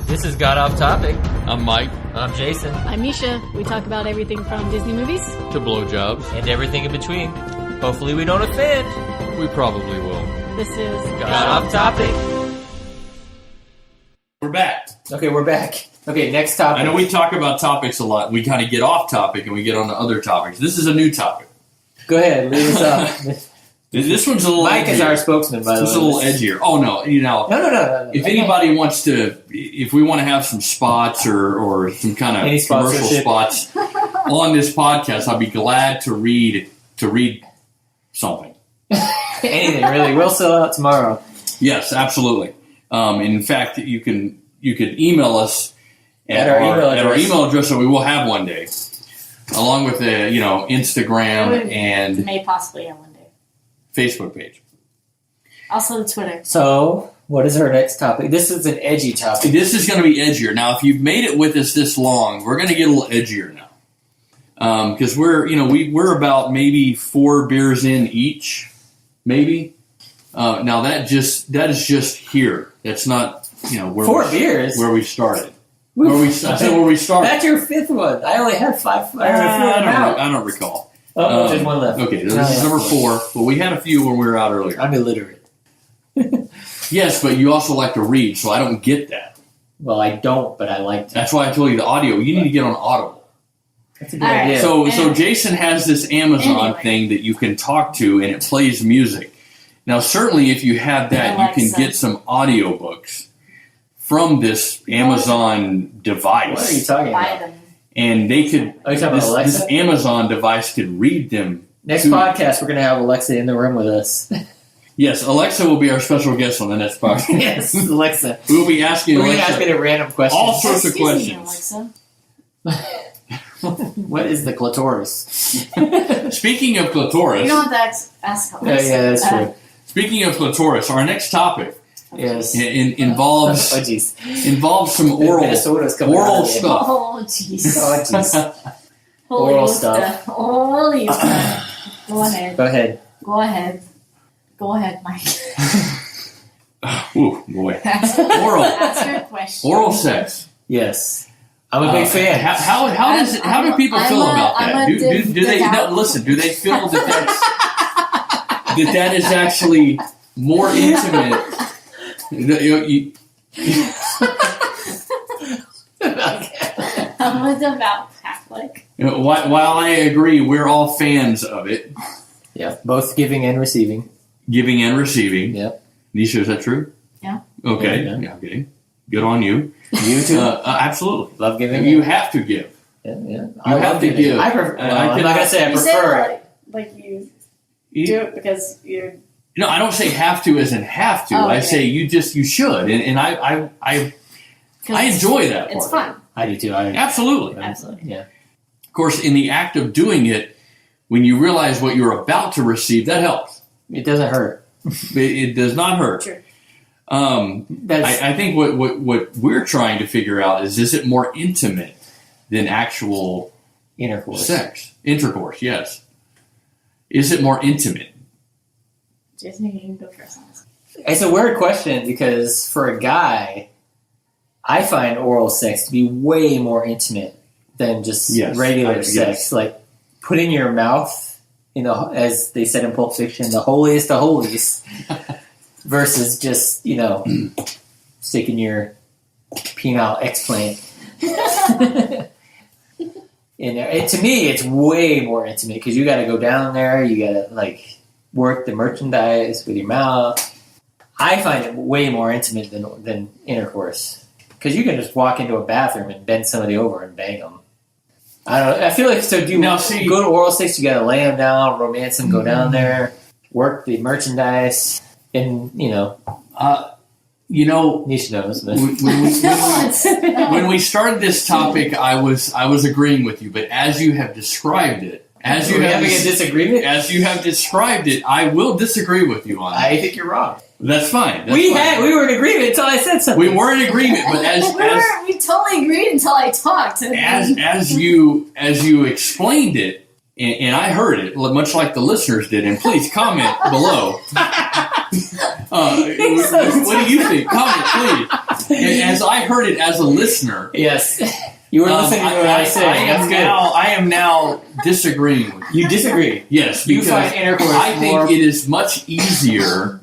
This is Got Off Topic. I'm Mike. I'm Jason. I'm Misha. We talk about everything from Disney movies To blowjobs. And everything in between. Hopefully we don't offend. We probably will. This is Got Off Topic. We're back. Okay, we're back. Okay, next topic. I know we talk about topics a lot. We kind of get off topic and we get on to other topics. This is a new topic. Go ahead, lead us up. This one's a little Mike edgier. is our spokesman, by the way. It's a little edgier. Oh, no. No. If anybody wants to, if we want to have some spots or some kind of Any commercial spots on this podcast, I'd be glad to read something. Anything, really. We'll sell out tomorrow. Yes, absolutely. And in fact, you could email us at our our email address that we will have one day, along with the Instagram and may possibly have one day. Facebook page. Also the Twitter. So, what is our next topic? This is an edgy topic. This is going to be edgier. Now, if you've made it with us this long, we're going to get a little edgier now, because we're about maybe 4 beers in each, maybe. Now that is just here. That's not where 4 beers where we started. Where we started. That's your 5th one. I only had 5. I don't recall. There's one left. Okay, this is number 4. But we had a few when we were out earlier. I'm illiterate. Yes, but you also like to read, so I don't get that. Well, I don't, but I like to. That's why I told you the audio. You need to get on Audible. That's a good All right. idea. So Jason has this Amazon thing that you can talk to, and it plays music. Now, certainly, if you have that, you can get some audiobooks from this Amazon device. What are you talking Buy about? them. And they could. Are you talking about Alexa? This Amazon device could read them. Next podcast, we're going to have Alexa in the room with us. Yes, Alexa will be our special guest on the next podcast. Yes, Alexa. We will be asking We're going to Alexa ask it random questions. all sorts of Excuse me, questions. Alexa. What is the clitoris? Speaking of clitoris, You don't have to ask Alexa. Yeah, that's true. speaking of clitoris, our next topic Yes. involves Oh, jeez. some oral Minnesota's coming oral out of it. stuff. Oh, jeez. Oh, jeez. Holy Oral stuff. Holy stuff. Go ahead. Go ahead. Go ahead. Go ahead, Mike. Ooh, boy. Ask your question. Oral sex. Yes. I'm a big fan. How do people feel about that? Do they listen? Do they feel that is actually more intimate? I'm a devout Catholic. While I agree, we're all fans of it, Yeah. Both giving and receiving. giving and receiving. Yep. Nisha, is that true? Yeah. Okay. Yeah. Okay. Good on you. You too. Absolutely. Love giving. You have to give. Yeah. You I have love to giving. give. I prefer. And Well, I I'm not gonna say I You prefer say it. like you do it because you're. No, I don't say have to as in have to. Oh, I okay. say you should, and I enjoy that part. It's fun. I do too. Absolutely. Absolutely. Yeah. Of course, in the act of doing it, when you realize what you're about to receive, that helps. It doesn't hurt. It does not hurt. True. That's I think what we're trying to figure out is it more intimate than actual intercourse. sex? Intercourse, yes. Is it more intimate? Jason, you can go first on this. It's a weird question because for a guy, I find oral sex to be way more than just Yes, regular yes. sex. Like putting your mouth in as they said in Pulp Fiction, the holiest of holies, versus just sticking your penile explant in there. To me, it's way more intimate because you got to go down there. You got to work the merchandise with your mouth. I find it way more intimate than intercourse because you can just walk into a bathroom and bend somebody over and bang them. I don't know. I feel like good oral sex. You got to lay them down, romance them, go down there, work the merchandise, and Nisha knows. But When we started this topic, I was agreeing with you, but as you have described it, Are we having a disagreement? As you have described it, I will disagree with you on it. I think you're wrong. That's fine. We were in agreement until I said something. We were in agreement, but we totally agreed until I talked. as you explained it, and I heard it, much like the listeners did, and please comment below. What do you think? Comment, please. As I heard it as a listener. Yes. You were listening to what I said. That's good. I am now disagreeing with you. You disagree. Yes, You because find intercourse I think more- it is much easier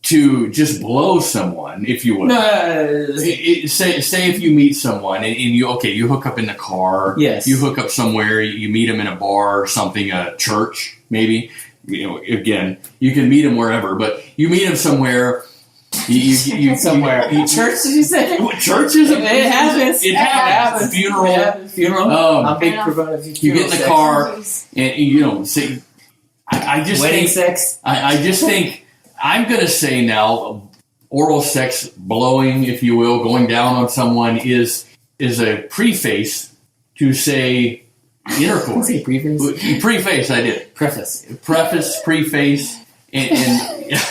to just blow someone, if you would. No. Say if you meet someone and you hook up in the car. Yes. You hook up somewhere. You meet them in a bar or something, a church maybe. Again, you can meet them wherever, but you meet them somewhere. You Somewhere. Church, did you say? Church is It happens. It happens. Funeral. Funeral. I'm big proponent of You get in the sex. car and say, I just Wedding think, sex. I just think I'm going to say now, oral sex, blowing, if you will, going down on someone is a preface to say intercourse. Say preface. Preface, I did. Preface. Preface, preface, and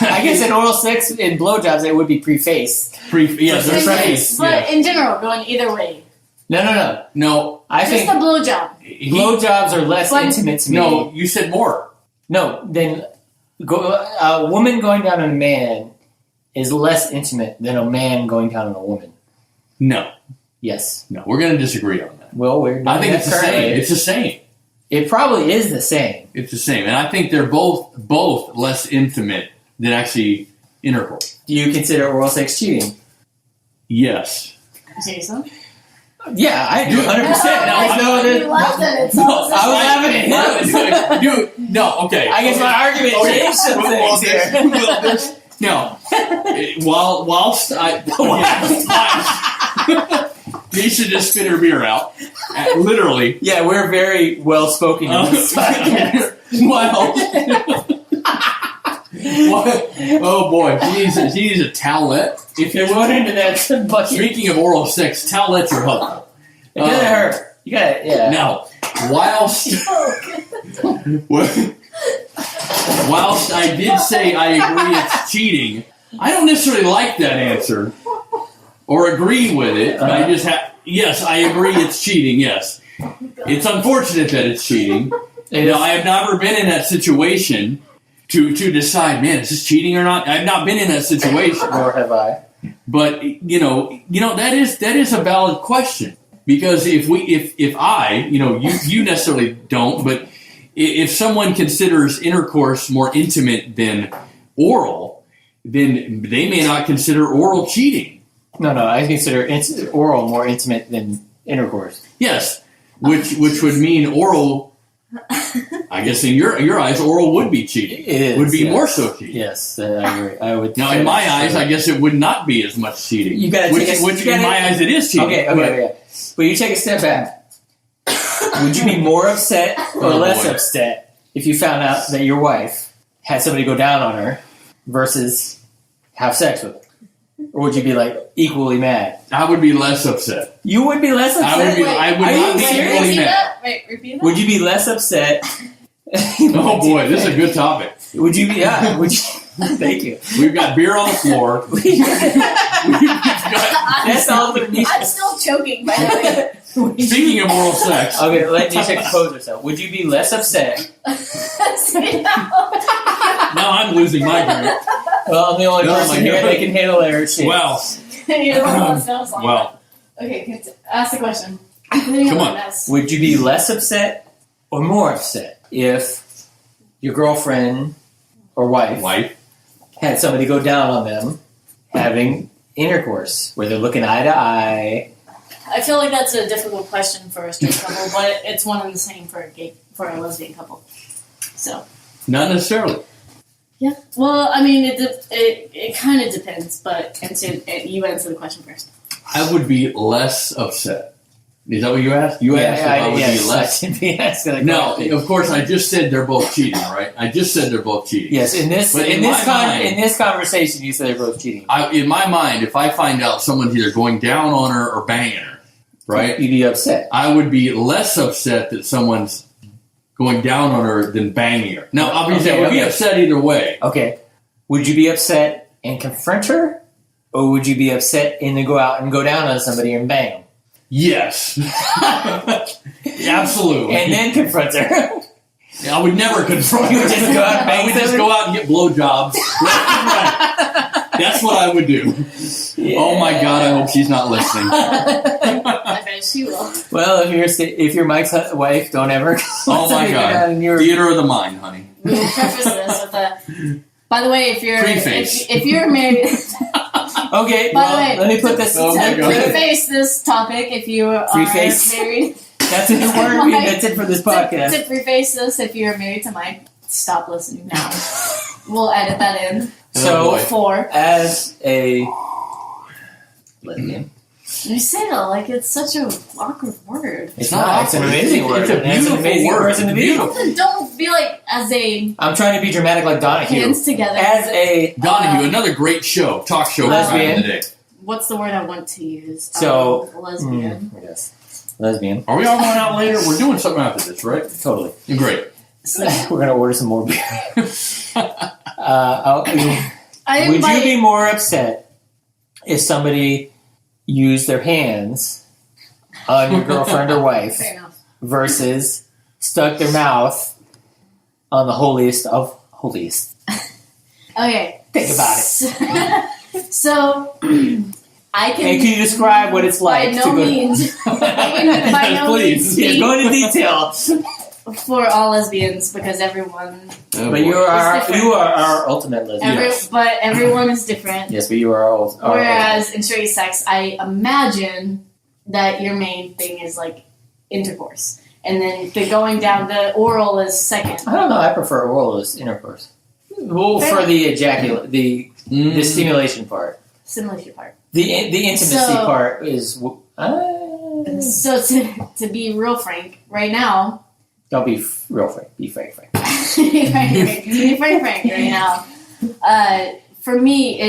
I guess in oral sex and blowjobs it would be preface. yes, there's But preface. in general, going either way. No. No, I Just think a blowjob. blowjobs are less But- intimate to me. no, you said more. No, then a woman going down on a man is less intimate than a man going down on a woman. No, Yes. we're going to disagree on that. Well, we're I think doing it's the that same. currently. It's the same. It probably is the same. It's the same, and I think they're both less intimate than actually intercourse. Do you consider oral sex cheating? Yes. Jason? Yeah, I do 100%. You laughed at it, so No, I was I was laughing at him. Dude, no, okay. I guess my argument changed some things here. No. Whilst I... Nisha just spit her beer out. Literally. Yeah, we're very well spoken in this podcast. Wow. What? Oh boy, she needs a towelette. If you It went into that bucket. Speaking of oral sex, towelettes are helpful. It doesn't hurt. You got it. Yeah. Now, whilst I did say I agree it's cheating, I don't necessarily like that answer or agree with it. I just yes, I agree it's cheating. Yes, it's unfortunate that it's cheating. Now, I have never been in that situation to decide, man, is this cheating or not? I've not been in that situation. Nor have I. But you know that is a valid question, because if I you necessarily don't, but if someone considers intercourse more intimate than oral, then they may not consider oral cheating. No, I consider oral more intimate than intercourse. Yes, which would mean oral. I guess in your eyes, oral would be cheating. It is, would be yes. more so cheating. Yes, I agree. I would. Now, in my eyes, I guess it would not be as much cheating. You gotta which take a- which you gotta- in my eyes it is cheating. Okay. But you take a step back. Would you be more upset or Oh, less boy. upset if you found out that your wife had somebody go down on her versus have sex with her? Or would you be like equally mad? I would be less upset. You would be less upset. I would be. I would Are not you be serious? equally mad. Wait, repeat that? Would you be less upset? Oh boy, this is a good topic. Would you be? Yeah. Would you? Thank you. We've got beer on the floor. That's all the I'm still choking, by the way. Speaking of oral sex, Okay, let Nisha compose herself. Would you be less upset? Say that. now I'm losing my drink. Well, I'm the only Oh person my here God. that can handle their shit. Wow. You're the one that sounds like Wow. that. Okay, ask the question. Come Come on. Would you be less upset or more upset if your girlfriend or wife had somebody go down on them having intercourse where they're looking eye to eye? I feel like that's a difficult question for a straight couple, but it's one and the same for a lesbian couple. So Not necessarily. yeah, well, I mean, it kind of depends, but you answer the question first. I would be less upset. Is that what you asked? You asked if I would be less. I should be asking like No, that. of course. I just said they're both cheating, right? I just said they're both cheating. Yes, in this But in in this my mind- in this conversation, you said they're both cheating. In my mind, if I find out someone's either going down on her or banging her, right? You'd be upset. I would be less upset that someone's going down on her than banging her. Now, obviously, I would be upset either way. Okay. Would you be upset and confront her? Or would you be upset and then go out and go down on somebody and bang them? Yes. Absolutely. And then confront her? I would never confront her. You would just go out and I bang would just somebody? go out and get blowjobs. Left and right. That's what I would do. Yeah. Oh my God, I hope she's not listening. I bet she will. Well, if you're Mike's wife, don't ever. Oh my God. Theater of the mind, honey. We'll preface this with a. By the way, if you're Preface. if you're married, Okay, by the way, let me put this. Oh my to God. preface this topic, if you are Preface. married, That's it. That's it for this podcast. to preface this, if you're married to Mike, stop listening now. We'll edit that in. So, boy. 4. as a lesbian, You say that like it's such a awkward word. it's not. It's an amazing word. It's a and it's an beautiful amazing word. person to be. Beautiful. Don't be like as a I'm trying to be dramatic like Donahue. hands together. As a Donahue, another great show, talk show Lesbian. back in the day. What's the word I want to use? So, lesbian. Yes, lesbian. Are we all going out later? We're doing something after this, right? Totally. Great. So, We're gonna order some more beer. I Would you invite- be more upset if somebody used their hands on your girlfriend or wife Fair enough. versus stuck their mouth on the holiest of holiest? Okay. Think about it. So, I can. And can you describe what it's like by to no go? means. by no Please. means Yeah, speak go into detail. for all lesbians because everyone. Oh, But boy. you are different. our ultimate lesbian. Yes. But everyone is different. Yes, but you are our Whereas in straight sex, I imagine that your main thing is like intercourse, and then the going down the oral is second. I don't know. I prefer oral as intercourse. Well, Fair. for the ejaculate, the stimulation part. Simulation part. The intimacy So- part is. So to be real frank, right now, Don't be real frank. Be frank. to be frank right now, for me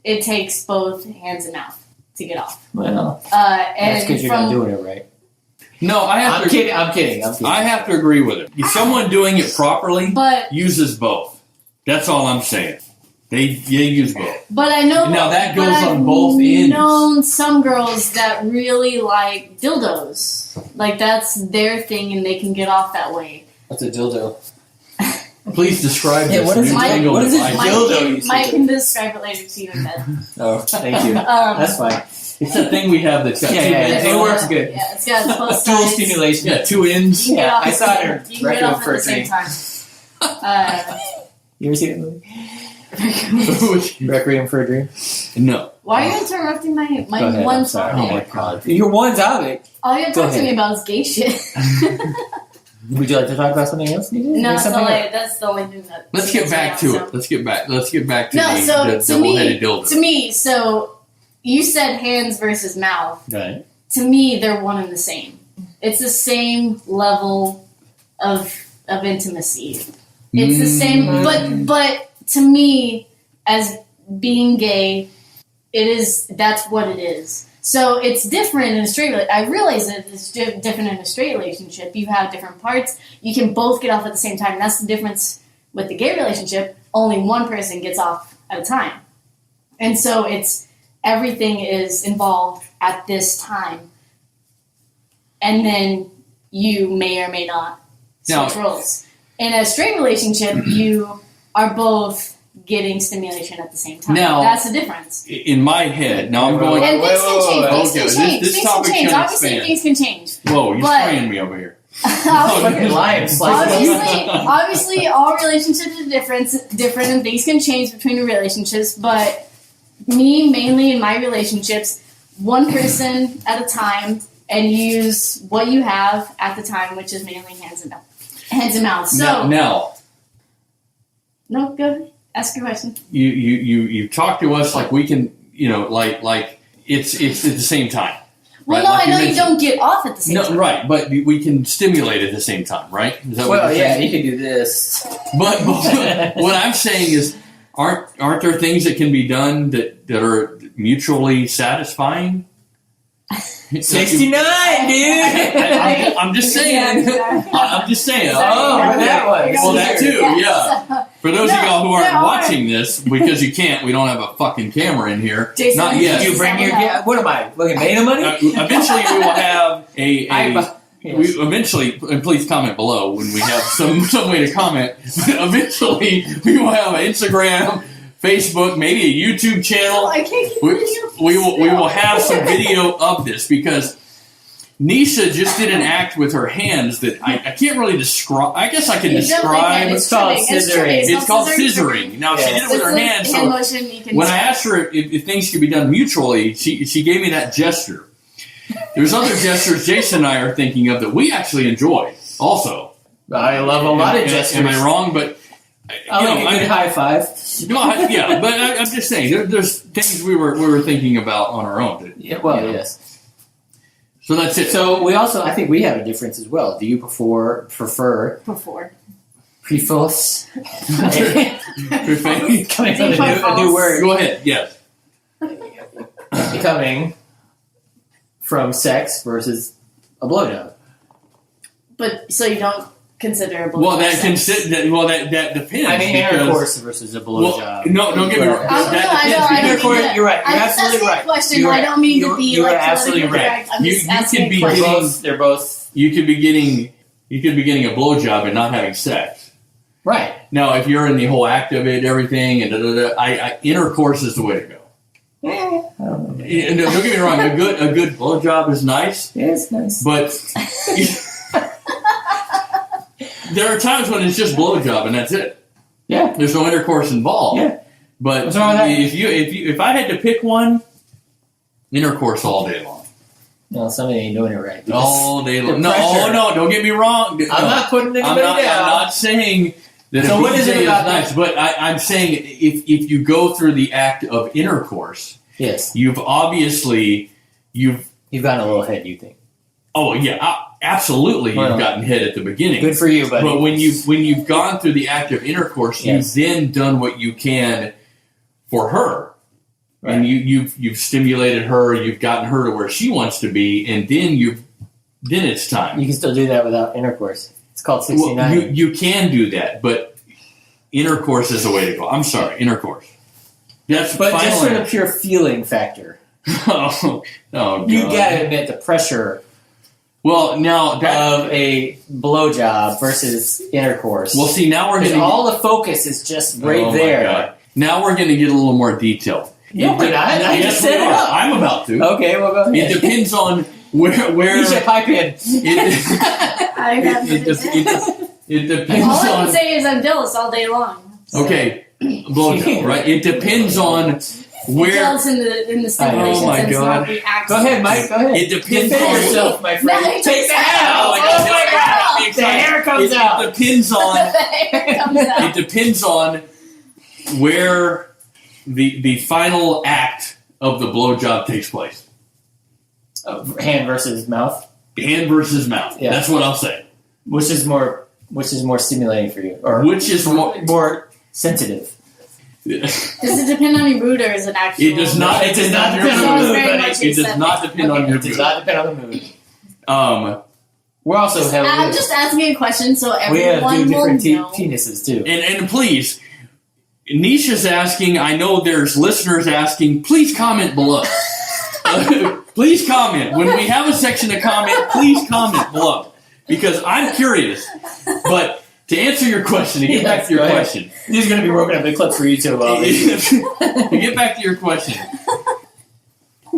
it takes both hands and mouth to get off. Well, And that's because you're not doing it right. No, I have I'm to. kidding. I'm kidding. I have to agree with it. If someone doing it properly But uses both. That's all I'm saying. They use both. But I know Now that but goes I've on both ends. known some girls that really like dildos. Like that's their thing, and they can get off that way. What's a dildo? Please describe Yeah, this. what is new it? tangle What is it? device. Dildo, you Mike said. can describe it later to you in bed. Oh, thank you. That's fine. It's that thing we have that's got Yeah, two yeah, ends. it works good. Yeah, it's got both Dual sides. stimulation. Yeah, two ends. You can get Yeah, off I the saw it same- in You can get Requiem off for at a the same Dream. time. You ever see that movie? Requiem for a Dream. No. Why are you interrupting my Go ahead, one I'm sorry. topic? Oh my god. Your one topic. All you have to Go talk to me ahead. about is gay shit. Would you like to talk about something else? No, that's the only thing that. Let's get back to it. Let's get back to No, so the to double-headed me, dildo. to me, so you said hands versus mouth. Right. To me, they're one and the same. It's the same level of intimacy. It's the same, but to me, as being gay, that's what it is. So it's different in a straight. I realize that it's different in a straight relationship. You have different parts. You can both get off at the same time. That's the difference with the gay relationship. Only one person gets off at a time, and so it's everything is involved at this time, and then you may or may not switch roles. In a straight relationship, you are both getting stimulation at the same time. Now- That's the difference. In my head, now I'm going. And things can change. wait. Things Okay, can change. this Things can topic change. can Obviously, expand. things can change. Whoa, you're But- spraying me over here. Fucking lying. Obviously, all relationships are different, and things can change between the relationships. But me, mainly in my relationships, one person at a time, and use what you have at the time, which is mainly hands and mouth. Hands and mouth. So Now, no, go ahead. Ask your question. you talk to us like we can, like it's at the same time. Well, right? no, Like I know you mentioned. don't get off at the same No, time. right, but we can stimulate at the same time, right? Is that what Well, you're yeah, saying? you can do this. But what I'm saying is, aren't there things that can be done that are mutually satisfying? 69, dude. I'm just saying. I'm just saying. Oh, that one. Well, that too. Yeah. For those of y'all who aren't No, watching this, because you can't, we don't have a fucking camera in here. Jason, Not yet. Did you bring your? What am I? Looking made of money? Eventually, we will have Yes. We eventually, and please comment below when we have some way to comment. But eventually, we will have an Instagram, Facebook, maybe a YouTube channel. I can't keep We will have some video of this because Nisha just did an act with her hands that I can't really describe. I guess I can describe. It's called scissoring. It's called scissoring. Now she did it with her hands. Hand So motion, you can when I asked her if things could be done mutually, she gave me that gesture. There's other gestures Jason and I are thinking of that we actually enjoy also. I love a lot of gestures. Am I wrong? But I like a good high five. no, yeah, but I'm just saying there's things we were thinking about on our own. Yeah, well, yes. So that's it. So we also, I think we have a difference as well. Do you prefer before. prefos? Coming Coming from a new word. Go ahead. Yes. Coming from sex versus a blowjob. But so you don't consider a blowjob Well, that sex? that depends. I mean, because- intercourse versus a blowjob. No, don't get me wrong. I That depends because- don't You're right. You're That's absolutely the right. question. You're I right. don't mean to be You like are absolutely politically right. correct. I'm just You asking could be a question. They're both You could be getting a blowjob and not having sex. right. Now, if you're in the whole act of it, everything, and intercourse is the way to go. I don't know. And don't get me wrong. A good blowjob is nice, Yeah, it's nice. but there are times when it's just blowjob and that's it. Yeah. There's no intercourse involved. Yeah. But What's wrong with that? if I had to pick one, intercourse all day long. No, somebody ain't doing it right. because All day long. the No, pressure- no, don't get me wrong. No. I'm not putting anybody I'm down. not saying that So a what is BJ it about nice, but I'm saying if you go through the act of intercourse, Yes. you've obviously You've gotten a little ahead, you think. absolutely Well, you've gotten hit at the beginning. Good for you, buddy. But when you've gone through the act of intercourse, Yes. you've then done what you can for her. Right. And you've stimulated her, you've gotten her to where she wants to be, and then it's time. You can still do that without intercourse. It's called Well, 69. you can do that, but intercourse is the way to go. I'm sorry, intercourse. That's but just for finally. the pure feeling factor. oh God. You gotta admit the pressure Well, now that. of a blowjob versus intercourse. Well, see, now we're Because going to. all the focus is just right Oh, my there. God. Now we're going to get a little more detailed. No, we're not. I Yes, just set we it are. up. I'm about to. Okay, well, go ahead. It depends on where Use your pipe in. I have it depends all I can on. say is I'm jealous all day long. So. Okay, blowjob, right? It depends on where. Jealous in the stimulation Oh, my sense, God. not the act. Go ahead, Mike. Go ahead. It depends Defend on. yourself, my friend. No, Take the hat Oh off. my God. Oh my God. That's The hair comes out. It depends on. It comes out. It depends on where the final act of the blowjob takes place. Hand versus mouth. Hand versus mouth. Yeah. That's what I'll say. Which is more stimulating for you, or Which is more sensitive? Does it depend on your mood or is it actual? It does not. It does not depend depend on on your the mood. mood, very buddy. much It does accepted. not depend on your It does mood. not depend on the mood. We're also I'm heavily. just asking a question so We have everyone two will different know. penises too. And please, Nisha's asking. I know there's listeners asking. Please comment below. Please comment when we have a section to comment. Please comment below because I'm curious. But to answer your question, to get back to your Go ahead. question, These are going to be broken up in clips for you too. to get back to your question.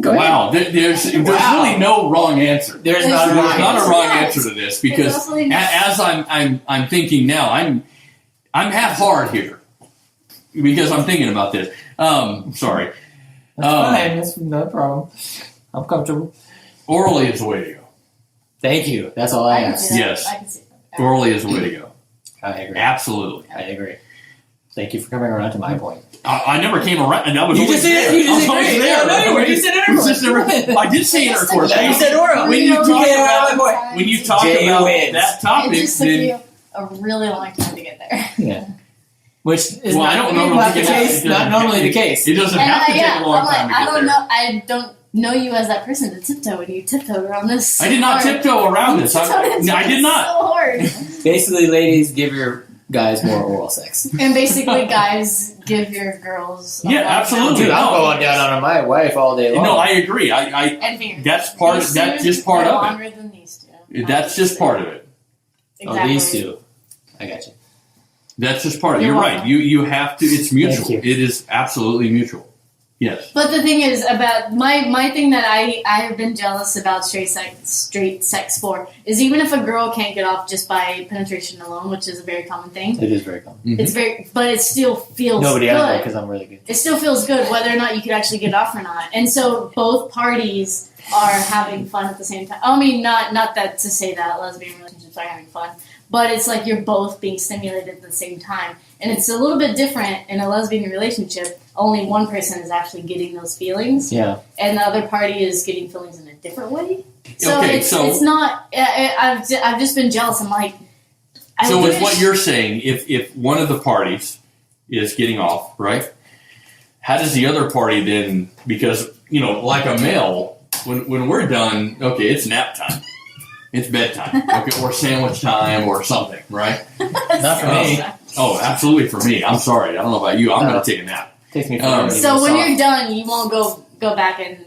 Go ahead. Wow, there's Wow. really no wrong answer. There's not a There's wrong not a answer. wrong Yes. answer to this because It's also not. as I'm thinking now, I'm half hard here because I'm thinking about this. Sorry. That's fine. That's no problem. I'm comfortable. Orally is the way to go. Thank you. That's all I can ask. see that. Yes. I can see that. Orally is the way to go. I agree. Absolutely. I agree. Thank you for coming around to my point. I never came around. And I was You always just there. did. You I was just always agreed. there. No, you were. You said It's just never- I did say It just intercourse. took Yeah, you said oral. When you You talk came around about my point. when you talk Jay about wins. that It topic, just took then you a really long time to get there. Yeah. Which is Well, I not, don't know not if the it has- case. it Not doesn't normally have the case. it doesn't have to take a long I'm like, time to get I don't there. know. I don't know you as that person to tiptoe when you tiptoed around this. I did not hard. tiptoe around this. I did not. So hard. Basically, ladies, give your guys more oral sex. And basically, guys, give your girls. a Yeah, lot of absolutely. Dude, I'm No. going down on my wife all day long. No, I agree. And fingers. That's part. These That's two, just part they're of longer than these two. it. That's just part of it. Exactly. Oh, these two. I got you. That's just part of it. You're You're welcome. right. You have to. It's mutual. Thank you. It is absolutely mutual. Yes. But the thing is about my thing that I have been jealous about straight sex for is even if a girl can't get off just by penetration alone, which is a very common thing. It is very common. Mhm. But it still feels Nobody good. out there because I'm really good. It still feels good whether or not you could actually get off or not. And so both parties are having fun at the same time. I mean, not that to say that lesbian relationships are having fun, but it's like you're both being stimulated at the same time. And it's a little bit different in a lesbian relationship. Only one person is actually getting those feelings, Yeah. and the other party is getting feelings in a different way. So Okay, it's not. I've just been jealous. I'm like, So with what you're saying, if one of the parties is getting off, right? How does the other party then? Because like a male, when we're done, okay, it's nap time, it's bedtime, okay, or sandwich time, or something, right? Not for me. Oh, absolutely for me. I'm sorry. I don't know about you. I'm going to take a nap. Takes me forever. to So get when soft. you're done, you won't go back and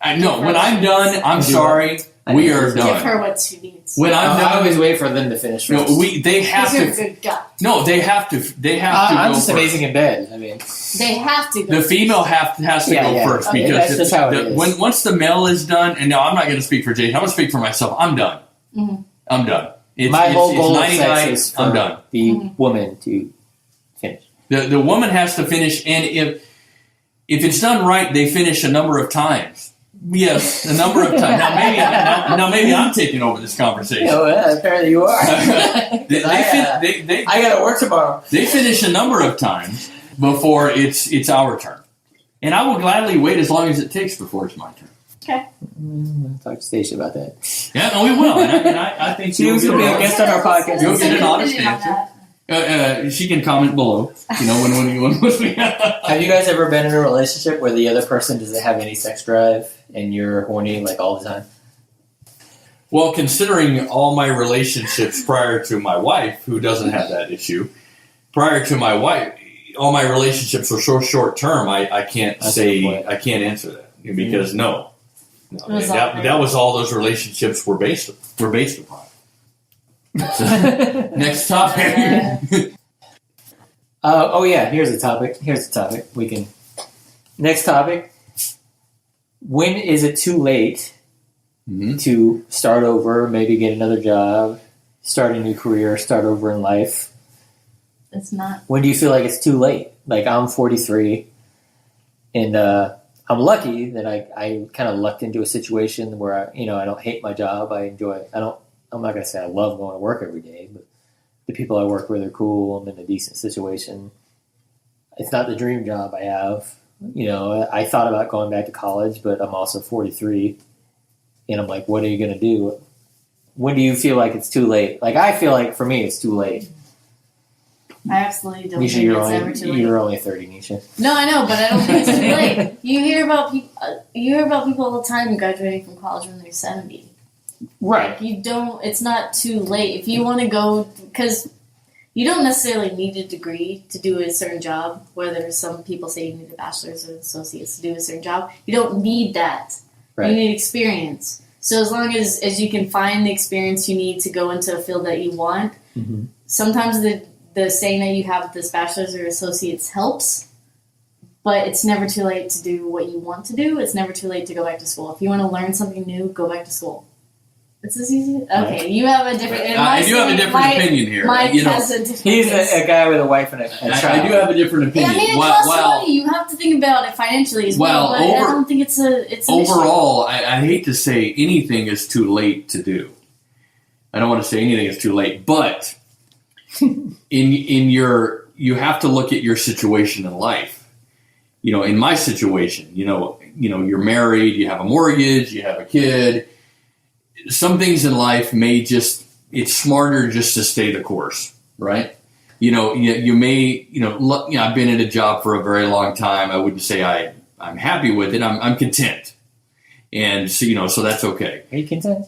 I know. When I'm done, I'm Do sorry. I We need are to give done. her what she needs. When I'm I done, always wait for them to finish first. no, they have Because you're a to. good guy. No, they have to. They have to I'm go just first. amazing in bed. I mean, They have to go. The female has to Yeah, go yeah. first Okay, because that's just how it is. once the male is done, and no, I'm not going to speak for Jason. I'm going to speak for myself. I'm done. Mhm. I'm done. my whole goal of 99, sex is for I'm done. the woman to finish. The woman has to finish, and if it's done right, they finish a number of times. Yes, a number of times. Now maybe I'm taking over this conversation. Apparently you are. They I gotta work tomorrow. They finish a number of times before it's our turn, and I will gladly wait as long as it takes before it's my turn. I'll talk to Stacia about that. Yeah, no, we will, and I think She was gonna be a guest on our podcast. You'll get an honest answer. She can comment below. When we Have you guys ever been in a relationship where the other person doesn't have any sex drive and you're horny like all the time? Well, considering all my relationships prior to my wife, who doesn't have that issue, prior to my wife, all my relationships were so short term. I can't That's a good say point. I can't answer that because no, It was that was all those relationships were based upon. Next topic. Oh yeah, here's a topic. We can. Next topic. When is it too late Mhm. to start over, maybe get another job, start a new career, start over in life? It's not. When do you feel like it's too late? Like I'm 43, and I'm lucky that I kind of lucked into a situation where I don't hate my job. I enjoy it. I'm not going to say I love going to work every day, but the people I work with are cool. I'm in a decent situation. It's not the dream job I have. I thought about going back to college, but I'm also 43, and I'm like, what are you going to do? When do you feel like it's too late? Like I feel like for me, it's too late. I absolutely don't Nisha, think it's ever too late. you're only 30, Nisha. No, I know, but I don't think it's too late. You hear about people all the time graduating from college when they're 70. Right. You don't. It's not too late if you want to go, because you don't necessarily need a degree to do a certain job. Whether some people say you need a bachelor's or associates to do a certain job, you don't need that. Right. You need experience. So as long as you can find the experience you need to go into a field that you want, Mm-hmm. sometimes the saying that you have this bachelor's or associates helps, but it's never too late to do what you want to do. It's never too late to go back to school. If you want to learn something new, go back to school. It's as easy. Okay, you have a different. I do have a different opinion here. Mike has a different. He's case. a guy with a wife and a child. I do have a different Yeah, opinion. I mean, it While- costs while- money. You have to think about it financially as well. Well, But I don't think it's an issue. Overall, I hate to say anything is too late to do. I don't want to say anything is too late, but you have to look at your situation in life. In my situation, you're married, you have a mortgage, you have a kid. Some things in life it's smarter just to stay the course, right? You may, I've been in a job for a very long time. I wouldn't say I'm happy with it. I'm content. And so, so that's okay. Are you content?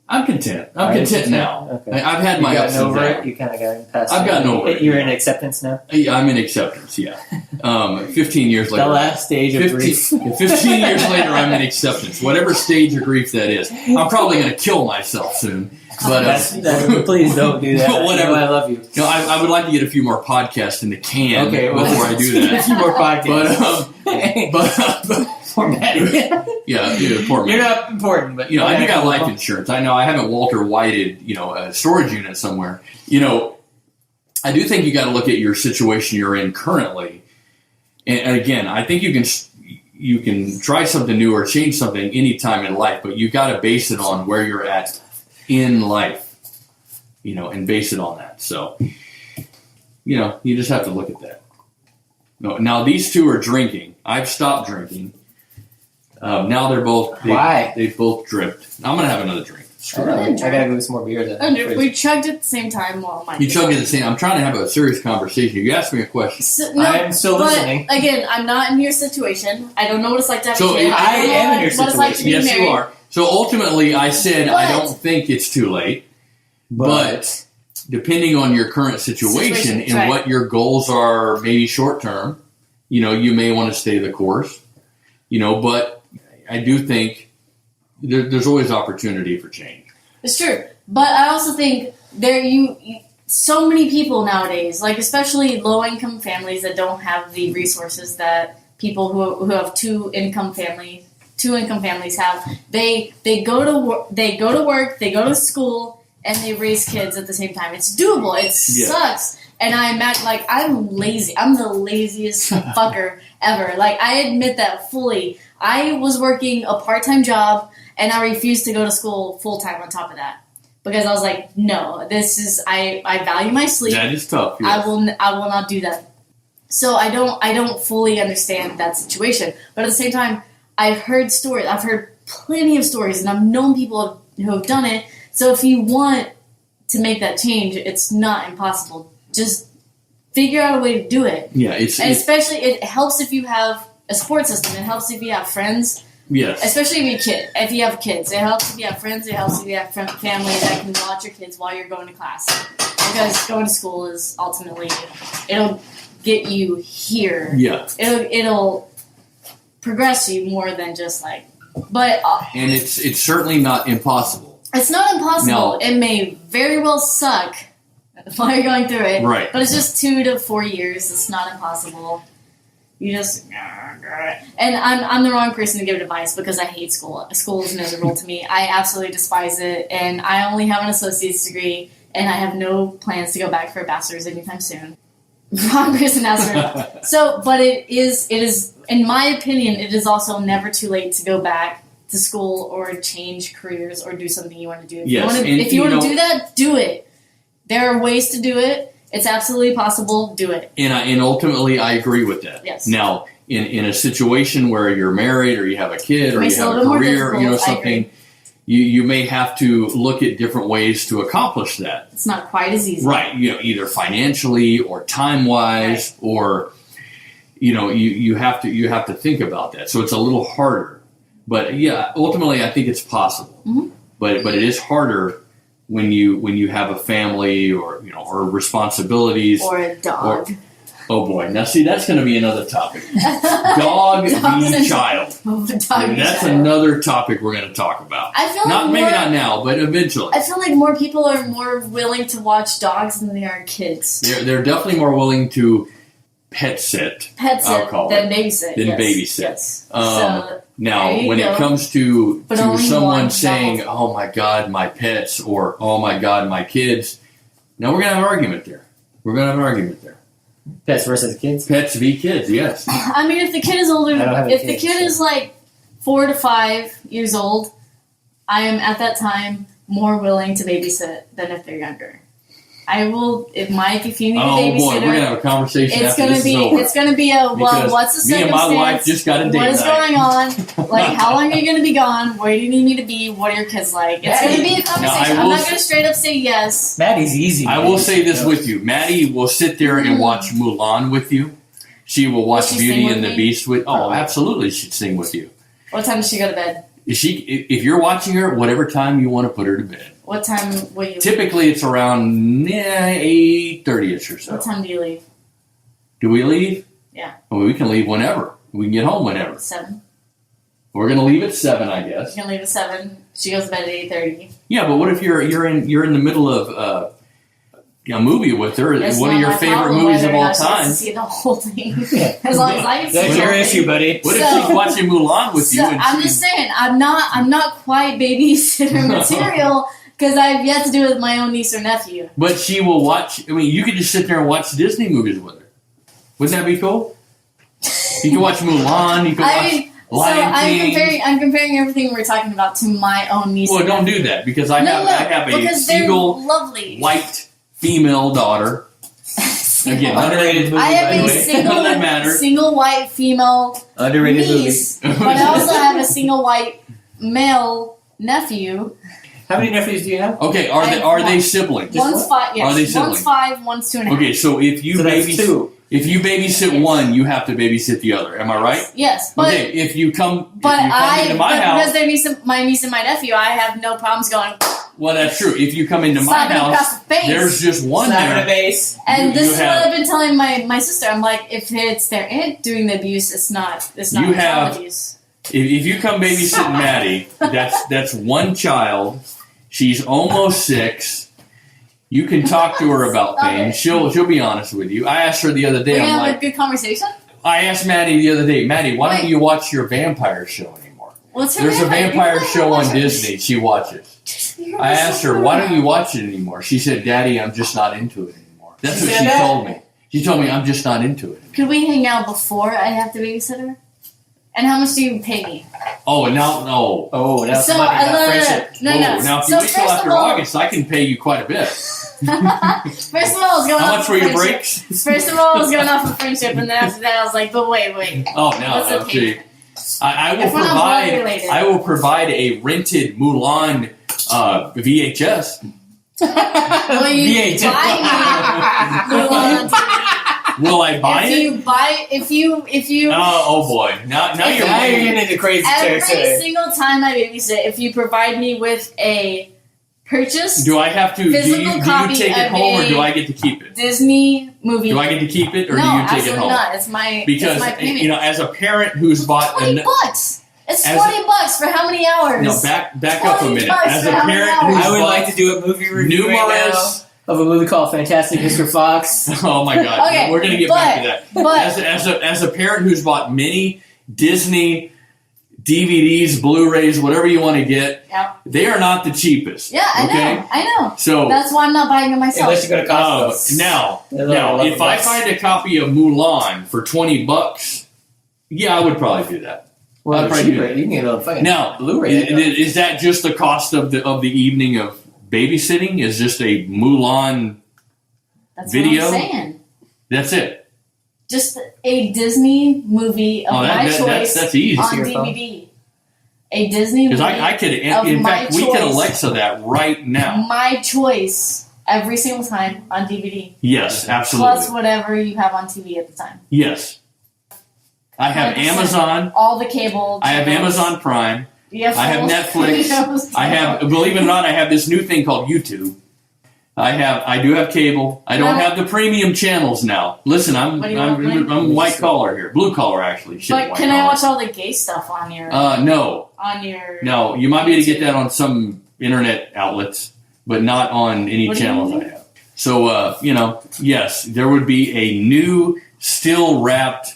I'm content. I'm Are you content content? now. Okay. I've had my You ups gotten and over downs. it. You kind of got past. I've gotten over it. You're in acceptance now. Yeah, I'm in acceptance. Yeah. 15 years later. The last stage of 15, grief. 15 years later, I'm in acceptance. Whatever stage of grief that is. I'm probably going to kill myself soon. But Please don't do that. But whatever. You know I love you. I would like to get a few more podcasts in the can Okay, well, before I do a that. few more podcasts. But Poor Maddie. yeah, poor man. You're not important, but I do got life insurance. I know I haven't Walter Whited, a storage unit somewhere. I do think you got to look at your situation you're in currently. And again, I think you can try something new or change something anytime in life, but you got to base it on where you're at in life, and base it on that. So, you just have to look at that. No, now these two are drinking. I've stopped drinking. Now Why? They've both dripped. I'm gonna have another drink. I gotta go get some more beer. We chugged at the same time while my You chugged at the same. I'm trying to have a serious conversation. You asked me a question. I'm still listening. But again, I'm not in your situation. I don't know what it's like to have So a kid. I don't know am in your what it's like to be Yes, married. you are. So ultimately, I said I But- don't think it's too late, but depending on your current situation and right. what your goals are, maybe short term, you may want to stay the course. But I do think there's always opportunity for change. It's true, but I also think so many people nowadays, like especially low-income families that don't have the resources that people who have two income families have. They go to work, they go to school, and they raise kids at the same time. It's doable. It sucks. And I imagine, I'm lazy. I'm the laziest fucker ever. I admit that fully. I was working a part-time job, and I refused to go to school full-time on top of that. Because I was like, no, I value my sleep. That is tough. Yes. I will not do that. So I don't fully understand that situation. But at the same time, I've heard stories. I've heard plenty of stories, and I've known people who have done it. So if you want to make that change, it's not impossible. Just figure out a way to do it. Yeah, especially it helps if you have a support system. It helps if you have friends. Yes. Especially if you have kids. It helps if you have friends. It helps if you have family that can watch your kids while you're going to class. Because going to school is ultimately, it'll get you here. Yeah. It'll progress you more than just but and it's certainly not impossible. it's not impossible. No. It may very well suck while you're going through it. Right. But it's just 2 to 4 years. It's not impossible. You just, and I'm the wrong person to give advice because I hate school. School is miserable to me. I absolutely despise it, and I only have an associate's degree, and I have no plans to go back for a bachelor's anytime soon. Wrong person to ask for. So, but it is, in my opinion, it is also never too late to go back to school or change careers or do something you want to do. If you want to do that, do it. There are ways to do it. It's absolutely possible. Do it. And ultimately, I agree with that. Yes. Now, in a situation where you're married or you have a kid or Makes you it a have a little more career, difficult. I something, you may have to look at different ways to accomplish that. It's not quite as easy. Right. Either financially or time-wise or, you have to think about that. So it's a little harder. But yeah, ultimately, I think it's possible. Mm-hmm. But it is harder when you have a family or responsibilities Or a dog. Oh boy! Now see, that's going to be another topic. Dog v. child. That's another topic we're going to talk about. I feel like maybe not now, but eventually. I feel like more people are more willing to watch dogs than they are kids. They're definitely more willing to pet sit. Pet sit than babysit. Than yes. babysit. Yes. Now, when it comes to someone saying, "Oh my God, my pets," or "Oh my God, my kids," now we're going to have an argument there. Pets versus kids? Pets v. kids, yes. I mean, if the kid is older, if the kid is 4 to 5 years old, I am at that time more willing to babysit than if they're younger. I will. If you need a babysitter, boy, we're gonna have a conversation. It's gonna be a what's the circumstance? Me and my wife just got a date What is night. going on? How long are you gonna be gone? Where do you need me to be? What are your kids like? It's gonna be a conversation. I'm not gonna straight up say yes. Maddie's easy. I will say this with you. Maddie will sit there and watch Mulan with you. She will watch Beauty and the Beast with. Oh, absolutely, she'd sing with you. What time does she go to bed? If you're watching her, whatever time you want to put her to bed. What time will you? Typically, it's around 8:30ish or so. What time do you leave? Do we leave? Yeah. Well, we can leave whenever. We can get home whenever. 7. We're gonna leave at 7, I guess. You can leave at 7. She goes to bed at 8:30. Yeah, but what if you're in the middle of a movie with her? It's one of not your my favorite problem movies whether of or all not she gets time. to see the whole thing. As long as I can see That's the your whole issue, thing. buddy. What if So- she's watching Mulan with you? So And I'm she- just saying, I'm not quite babysitter material because I've yet to do it with my own niece or nephew. But she will watch. I mean, you could just sit there and watch Disney movies with her. Wouldn't that be cool? You can watch Mulan. You can I watch mean, so Lion King. I'm comparing everything we're talking about to my own niece. Well, and don't nephew. do that because I have a because they're single lovely. white female daughter. Again, Underrated movie, I by have the a way. Doesn't matter. single white female Underrated niece, movie. but I also have a single white male nephew. How many nephews do you have? Okay, I have are they one. siblings? Just One's what? 5. Yes. Are they One's siblings? 5. One's 2.5. Okay, so if you So that's babysit 2. if you babysit Yes. one, you have to babysit the other. Am I right? Yes, but Okay, if you come but into my because house, they're my niece and my nephew, I have no problems going. well, that's true. If you come into my Slapping house, across the face. there's just one Slap in the there. face. And You- this you is have- what I've been telling my sister. I'm like, if it's their aunt doing the abuse, it's not You child have- abuse. If you come babysit Maddie, that's one child. She's almost 6. You can talk to her about Stop things. it. She'll be honest with you. I asked her the other We day. I'm have like, a good conversation. I asked Maddie the other day, Maddie, why don't Wait. you watch your vampire show anymore? What's her There's a vampire You show watch on it. Disney. She watches. I asked her, why don't you watch it anymore? She said, Daddy, I'm just not into it anymore. That's She what said she that? told me. She told me, I'm just not into it. Could we hang out before I have to babysit her? And how much do you pay me? Oh, and now, no. Oh, now So, somebody got no. friendship. Whoa, now, if you So wait till first after of all- August, I can pay you quite a bit. First of all, I was going How off much of were your friendship. breaks? First of all, I was going off of friendship, and then after that, I was like, but wait. Oh, What's no. the Okay. payment? I will If we're not blood provide. related. I will provide a rented Mulan VHS. Will you VHS. buy me Mulan? Will I buy If it? you buy, if you Oh boy! Now If you're I- Now you're getting into crazy every territory. single time I babysit, if you provide me with a purchase Do I have to? Do Physical you copy take it of home or a- do I get to keep it? Disney movie, Do I get to keep it or no, do you take it absolutely home? not. It's my Because it's my payment. you know, as a parent who's bought $20. It's As $20 for how many hours? no back up a minute. $20 As for a how many parent hours? who's I would bought like to do a movie review right numerous. now of a movie called Fantastic Mr. Fox. Oh my God! Okay, We're gonna get back to that. but- As a parent who's bought many Disney DVDs, Blu-rays, whatever you want to get, Yeah. they are not the cheapest. Yeah, okay? I know. So That's why I'm not buying it myself. Unless you're going to Costco. now, They're like now, if I $11. find a copy of Mulan for $20, yeah, I would probably do that. Well, I'd they're probably do cheaper. that. You can get a fucking Now, Blu-ray. is that just the cost of the evening of babysitting? Is just a Mulan? That's video? what I'm saying. That's it. Just a Disney movie of my choice that's easy. on Your phone? DVD. A Disney movie Because I could, of in my fact, we could choice. Alexa that right now. My choice every single time on DVD. Yes, absolutely. Plus whatever you have on TV at the time. Yes. I have 100%. Amazon. All the cable. I have channels. Amazon Prime. You have I have full Netflix. videos. I have, believe it or not, I have this new thing called YouTube. I do have cable. I don't Yeah. have the premium channels now. Listen, I'm What do you want, I'm white collar here, blue collar actually. Shit, But white can I collar. watch all the gay stuff on your No, no. You might be able to get that on some internet outlets, but not on any What do you channels I mean? have. So yes, there would be a new still wrapped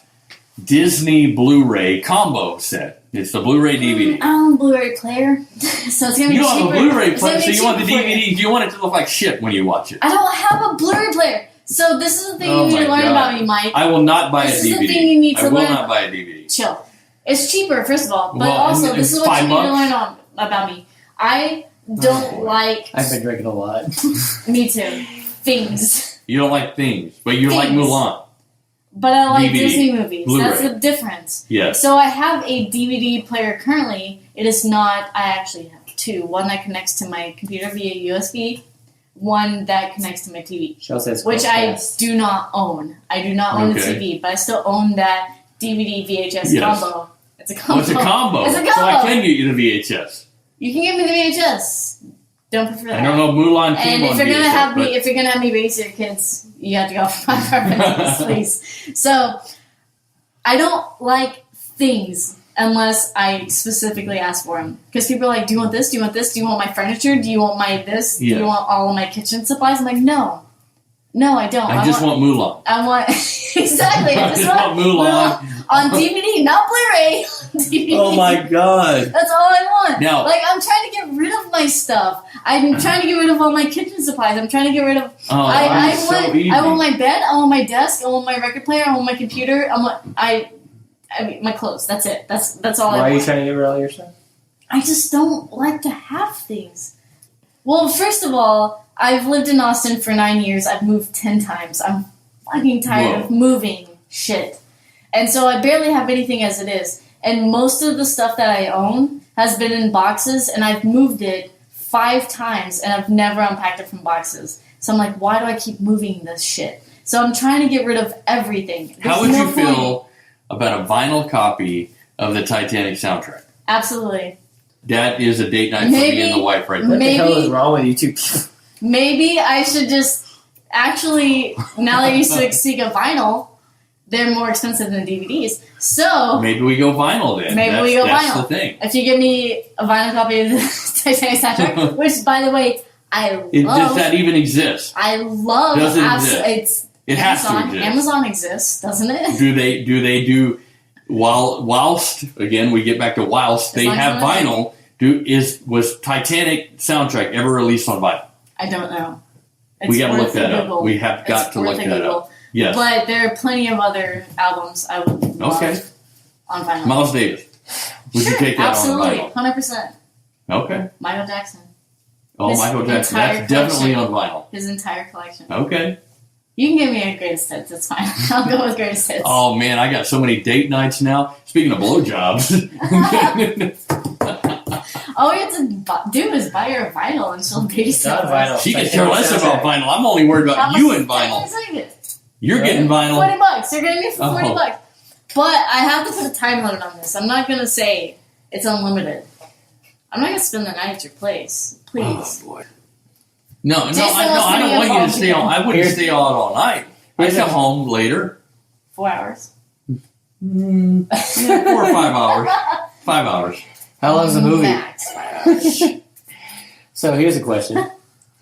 Disney Blu-ray combo set. It's the Blu-ray DVD. I don't have a Blu-ray player, so it's gonna be You don't cheaper. have a Blu-ray It's gonna player, be so you want the cheaper for you. DVD. You want it to look like shit when you watch it. I don't have a Blu-ray player. So this is the thing Oh you need my to learn God. about me, Mike. I will not buy This a is DVD. the thing you need to I will learn. not buy a DVD. Chill. It's cheaper, first of all, but Well, also and this is it's what you need $5. to learn about me. I don't boy. like. I've been drinking a lot. Me too. Things, You don't like things, but you like Things. Mulan. but I like DVD, Disney movies. Blu-ray. That's the difference. Yes. So I have a DVD player currently. It is not. I actually have two. One that connects to my computer via USB. One that connects to my TV. Shell says Which I podcast. do not own. I do not own Okay. the TV, but I still own that DVD VHS Yes. combo It's a combo. Oh, it's a combo. It's a combo. So I can get you the VHS. You can give me the VHS. Don't prefer that. I don't know if Mulan came And on if you're VHS, gonna have but- me, if you're gonna have me babysit your kids, you have to go for my preference, please. So, I don't like things unless I specifically ask for them. Because people are like, "Do you want this? Do you want this? Do you want my furniture? Do you want my this? Yeah. Do you want all of my kitchen supplies?" I'm like, "No, I don't. I just want Mulan. I want exactly. I just want Mulan. on DVD, not Blu-ray. On DVD. Oh my god. That's all I want. Now- like, I'm trying to get rid of my stuff. I'm trying to get rid of all my kitchen supplies. I'm trying to get rid of. Oh, I it's want. so easy. I want my bed. I want my desk. I want my record player. I want my computer. I mean, my clothes. That's it. That's all I Why want. are you trying to get rid of all your stuff? I just don't like to have things. Well, first of all, I've lived in Austin for 9 years. I've moved 10 times. I'm fucking tired of moving shit. And so I barely have anything as it is. And most of the stuff that I own has been in boxes, and I've moved it 5 times, and I've never unpacked it from boxes. So I'm like, why do I keep moving this shit? So I'm trying to get rid of everything. How would you feel about a vinyl copy of the Titanic soundtrack? Absolutely. That is a date night for me and the wife right there. What the hell Maybe- is wrong with you two? Maybe I should just actually, now that you seek a vinyl, they're more expensive than DVDs. So Maybe we go vinyl then. Maybe we go That's vinyl. the thing. if you give me a vinyl copy of the Titanic soundtrack, which by the way, Does love. that even exist? I love. Does it exist? It's It has to Amazon. exist. Amazon exists, doesn't it? Do they do whilst again we get back to whilst they long as have it's on vinyl? Was Titanic soundtrack ever released on vinyl? I don't know. We gotta worth look that a up. Google. We have got It's to worth look a that Google. up. Yes. But there are plenty of other albums I would love Okay. on vinyl. Miles Davis. Would Sure, you take that absolutely, on vinyl? 100%. Okay. Michael Jackson, Oh, His Michael Jackson. entire That's definitely collection. on vinyl. his entire collection. Okay. You can give me a greatest hits. It's fine. I'll go with greatest hits. Oh man, I got so many date nights now. Speaking of blowjobs. All we have to do is buy her a vinyl and she'll babysit Not us. vinyl. She could care less about vinyl. I'm only worried How about much you is and vinyl. Titanic? You're getting vinyl. $40. You're getting me for $40. Oh. But I have to put a time limit on this. I'm not gonna say it's unlimited. I'm not gonna spend the night at your place. Please. Oh boy. No, Jason I wants to don't be want you to involved stay on. I wouldn't Here's- stay out all night. I'd here's come a- home later. 4 hours. Yeah, 4 or 5 hours. 5 hours. How long's the movie? Max 5 hours. So here's a question.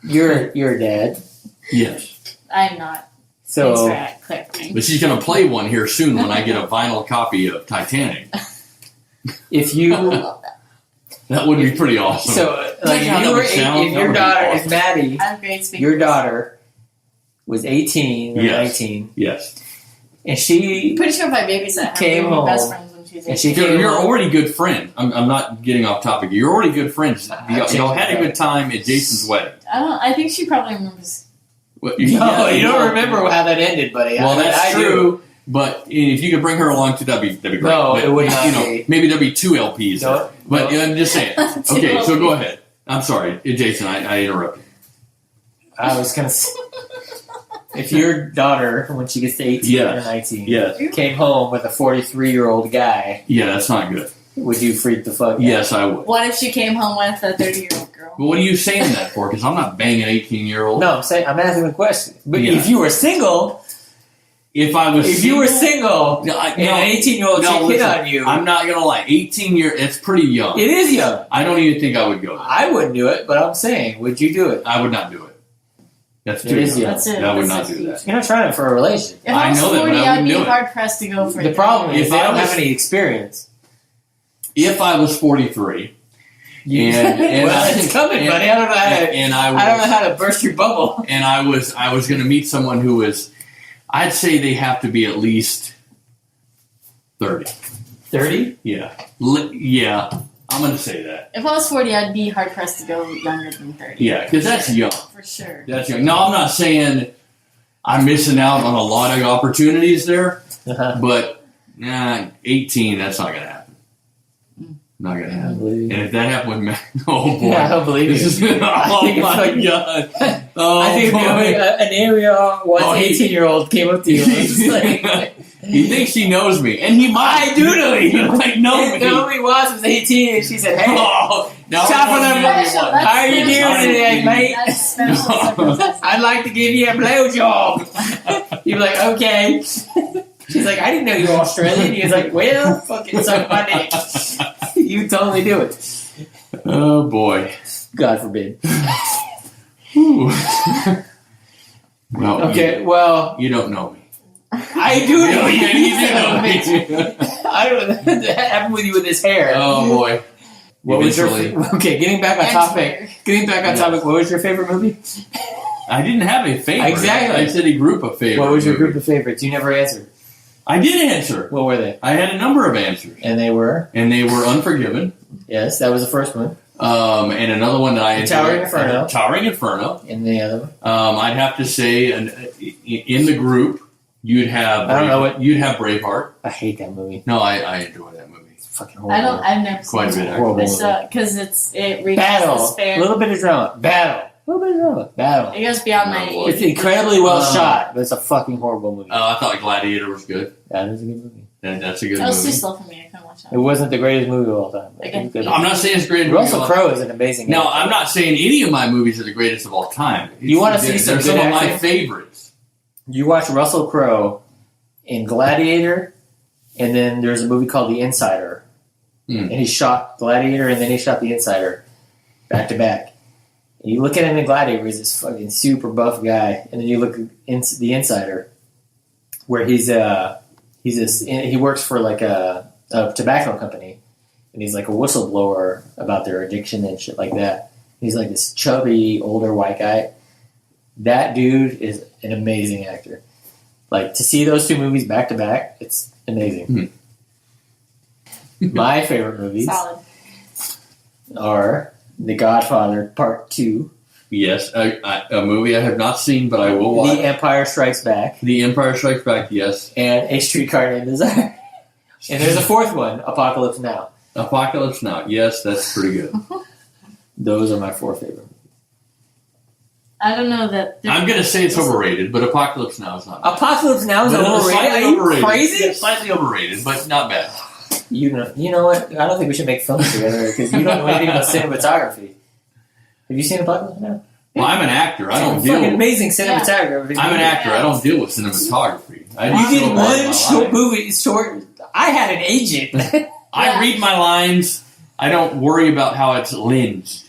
You're a dad. Yes. I'm not. So Thanks for clarifying. But she's going to play one here soon when I get a vinyl copy of Titanic. if you That would be pretty awesome. so like how if, that you were, would sound? if That your would be daughter awesome. if Maddie, I'm great speaking. your daughter was 18 or Yes. 19 Yes. and she I'm pretty sure if I babysat her, Came we were best home, friends when she was and 18. she You're, came you're home- already good friends. I'm not getting off topic. You're already good friends. Y'all changed had a that. good time at Jason's wedding. I think she probably remembers. Well, No, yeah, you don't well- remember how that ended, buddy. Well, that's I do. true. But if you could bring her along too, that'd be great. No, but, it would not You know, be. maybe there'd be 2 LPs. No, but no. I'm just saying. Two Okay, so LPs. go ahead. I'm sorry, Jason. I interrupted. I was gonna say, if your daughter, when she gets to 18 Yes. or 19, Yes. came home with a 43-year-old guy, Yeah, that's not good. would you freak the fuck out? Yes, I would. What if she came home with a 30-year-old girl? But what are you saying that for? Because I'm not banging an 18-year-old. No, I'm asking the question. But Yeah. if you were single, If I was if you were single, No, and an 18-year-old no, chick hit listen, on you, I'm not going to lie. 18 year, it's pretty young. it is young. I don't even think I would go there. I wouldn't do it, but I'm saying, would you do it? I would not do it. That's It too is young. young. That's it. I would That's not a do that. huge- You're not trying for a relationship. If I I was know that, but 40, I I'd wouldn't be do it. hard pressed to go for The it. problem is If they I don't was- have any experience. If I was 43, and well, it's coming, and- buddy. I don't know how to. and I don't know how to burst your bubble. and I was going to meet someone who was, I'd say they have to be at least 30. 30? Yeah. Yeah. I'm going to say that. If I was 40, I'd be hard pressed to go younger than 30. Yeah, because that's young. For sure. That's young. No, I'm not saying I'm missing out on a lot of opportunities there, Uh-huh. but 18, that's not going to happen. Not going to I don't happen. believe And you. if that happened with me, oh boy. Yeah, I don't believe This you. is, oh think it's my like- God. Oh I think boy. an area once Oh, he- 18-year-old came up to you and was like, He thinks he knows me, and he might. I do know you. He might know me. Naomi Watts was 18, and she said, "Hey, Oh, now Top of the Special- How are you that's doing today, mate? That's special circumstances. I'd like to give you a blowjob." You'd be like, "Okay." She's like, "I didn't know you were Australian." He was like, "Well, fucking suck my dick." You totally do it. Oh boy. God forbid. Whew. Well, Okay, well, you don't know me. I do know you. You do know me. I don't know what happened with you with his hair. Oh boy. What was your Eventually. okay? Getting back on topic. What was your favorite movie? I didn't have a favorite. Exactly. I said a group of favorites. What was your group of favorites? You never answered. I did answer. What were they? I had a number of answers, And they were Unforgiven. yes, that was the first one. And another one that I enjoyed. Towering Inferno. Towering Inferno. And the other one. I'd have to say, in the group, you'd have. I don't know what- You'd have Braveheart. I hate that movie. No, I enjoy that movie. It's fucking horrible. I've never Quite a seen bit, it. Horrible Because it reaches Battle. despair. A little bit of drama. Battle. A little bit of drama. Battle. It goes beyond my Oh, age. It's incredibly well Um, shot, but it's a fucking horrible movie. I thought Gladiator was good. That is a good movie. That's a good That was too movie. slow for me. I couldn't watch It that. wasn't the greatest movie of all time. But Okay. it was good. I'm not saying it's great. Russell Crowe is an amazing No, actor. I'm not saying any of my movies are the greatest of all time. You wanna see some They're good some of my acting? favorites. You watch Russell Crowe in Gladiator, and then there's a movie called The Insider. Hmm. And he shot Gladiator, and then he shot The Insider back to back. And you look at him in Gladiator, he's this fucking super buff guy, and then you look at The Insider, where he works for like a tobacco company, and he's like a whistleblower about their addiction and shit like that. He's like this chubby older white guy. That dude is an amazing actor. Like, to see those two movies back to back, it's amazing. My favorite movies Solid. are The Godfather Part 2, Yes, a movie I have not seen, but I will watch. The Empire Strikes Back, The Empire Strikes Back, yes. and A Streetcar Named Desire. And there's a fourth one, Apocalypse Now. Apocalypse Now, yes, that's pretty good. Those are my four favorite movies. I don't know that. I'm going to say it's overrated, but Apocalypse Now is not bad. Apocalypse Now is But it's overrated? slightly Are you overrated. crazy? Yeah, slightly overrated, but not bad. You know what? I don't think we should make films together because you don't know anything about cinematography. Have you seen Apocalypse Now? Well, I'm an actor. I don't deal fucking with... amazing cinematography. I'm an actor. I don't deal with cinematography. I You just did feel bad one about short it. movie. I had an agent. I read my lines. I don't worry about how it's lensed.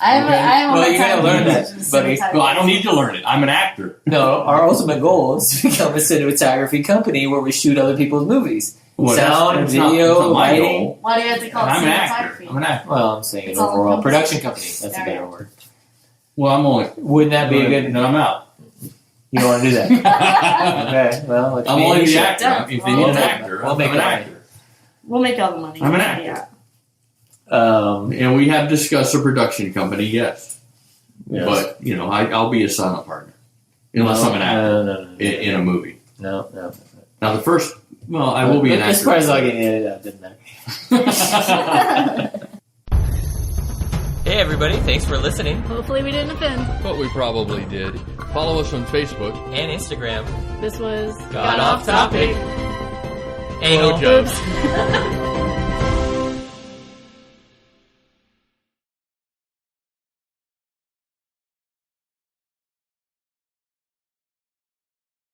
I have Well, a you gotta learn that, buddy. Well, I don't need to learn it. I'm an actor. No, our ultimate goal is to become a cinematography company where we shoot other people's movies. Well, Sound, that's not video, my lighting. goal. Why do you have to call it I'm an actor. cinematography? I'm an actor. Well, I'm saying It's an all overall encompassing. production company. That's a There better you word. Well, I'm only... Wouldn't that be a good? No, I'm out. You don't want to do that? Okay. Well, it's I'm me and only you the should. actor. Done. If they Well, need an we'll actor, we'll I'm make an it actor. We'll make all the money. I'm an actor. Yeah. And we have discussed a production company, yes. Yes. But, I'll be a silent partner. Unless I'm an actor No. in a movie. No. Now, the first... Well, I will be an actor. As far as I get edited out, doesn't matter. Hey everybody, thanks for listening. Hopefully we didn't offend. But we probably did. Follow us on Facebook. And Instagram. This was Got off topic. Anal. Blowjobs. Oops.